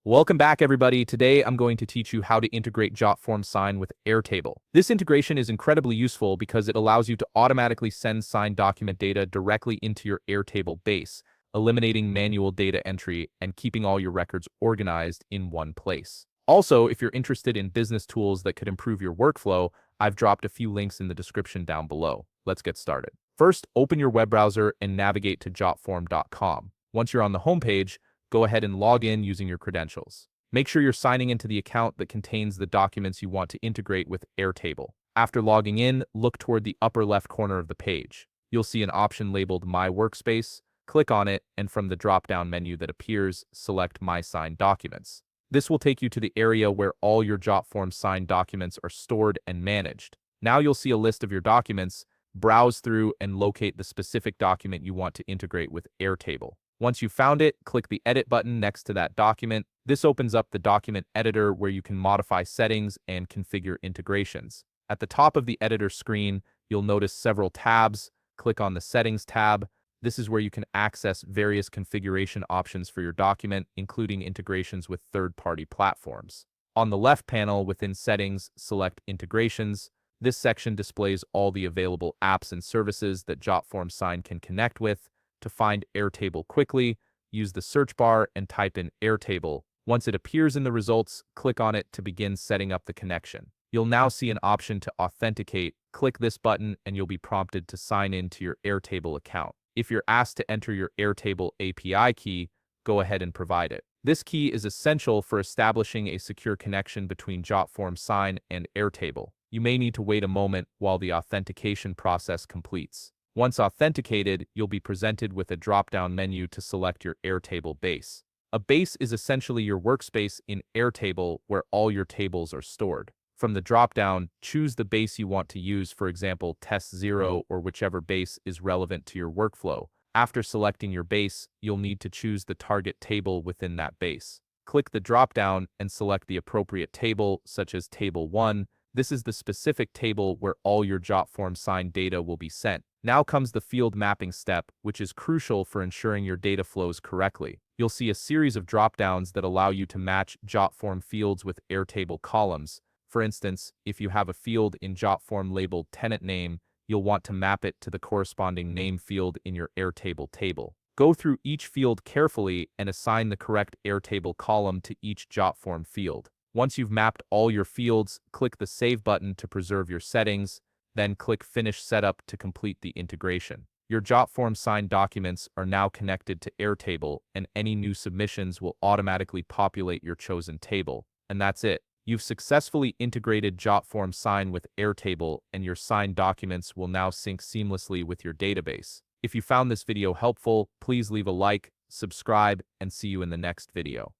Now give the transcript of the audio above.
Welcome back, everybody. Today, I'm going to teach you how to integrate Jotform Sign with Airtable. This integration is incredibly useful because it allows you to automatically send signed document data directly into your Airtable base, eliminating manual data entry and keeping all your records organized in one place. Also, if you're interested in business tools that could improve your workflow, I've dropped a few links in the description down below. Let's get started. First, open your web browser and navigate to jotform.com. Once you're on the homepage, go ahead and log in using your credentials. Make sure you're signing into the account that contains the documents you want to integrate with Airtable. After logging in, look toward the upper left corner of the page. You'll see an option labeled My Workspace. Click on it, and from the drop-down menu that appears, select My Signed Documents. This will take you to the area where all your Jotform signed documents are stored and managed. Now you'll see a list of your documents. Browse through and locate the specific document you want to integrate with Airtable. Once you've found it, click the Edit button next to that document. This opens up the document editor where you can modify settings and configure integrations. At the top of the editor screen, you'll notice several tabs. Click on the Settings tab. This is where you can access various configuration options for your document, including integrations with third-party platforms. On the left panel within Settings, select Integrations. This section displays all the available apps and services that Jotform Sign can connect with. To find Airtable quickly, use the search bar and type in Airtable. Once it appears in the results, click on it to begin setting up the connection. You'll now see an option to authenticate. Click this button and you'll be prompted to sign in to your Airtable account. If you're asked to enter your Airtable API key, go ahead and provide it. This key is essential for establishing a secure connection between Jotform Sign and Airtable. You may need to wait a moment while the authentication process completes. Once authenticated, you'll be presented with a drop-down menu to select your Airtable base. A base is essentially your workspace in Airtable where all your tables are stored. From the drop-down, choose the base you want to use, for example, Test 0 or whichever base is relevant to your workflow. After selecting your base, you'll need to choose the target table within that base. Click the drop-down and select the appropriate table, such as Table 1. This is the specific table where all your Jotform signed data will be sent. Now comes the field mapping step, which is crucial for ensuring your data flows correctly. You'll see a series of drop-downs that allow you to match Jotform fields with Airtable columns. For instance, if you have a field in Jotform labeled tenant name, you'll want to map it to the corresponding name field in your Airtable table. Go through each field carefully and assign the correct Airtable column to each Jotform field. Once you've mapped all your fields, click the Save button to preserve your settings. Then click Finish Setup to complete the integration. Your Jotform signed documents are now connected to Airtable, and any new submissions will automatically populate your chosen table. And that's it. You've successfully integrated Jotform Sign with Airtable, and your signed documents will now sync seamlessly with your database. If you found this video helpful, please leave a like, subscribe, and see you in the next video.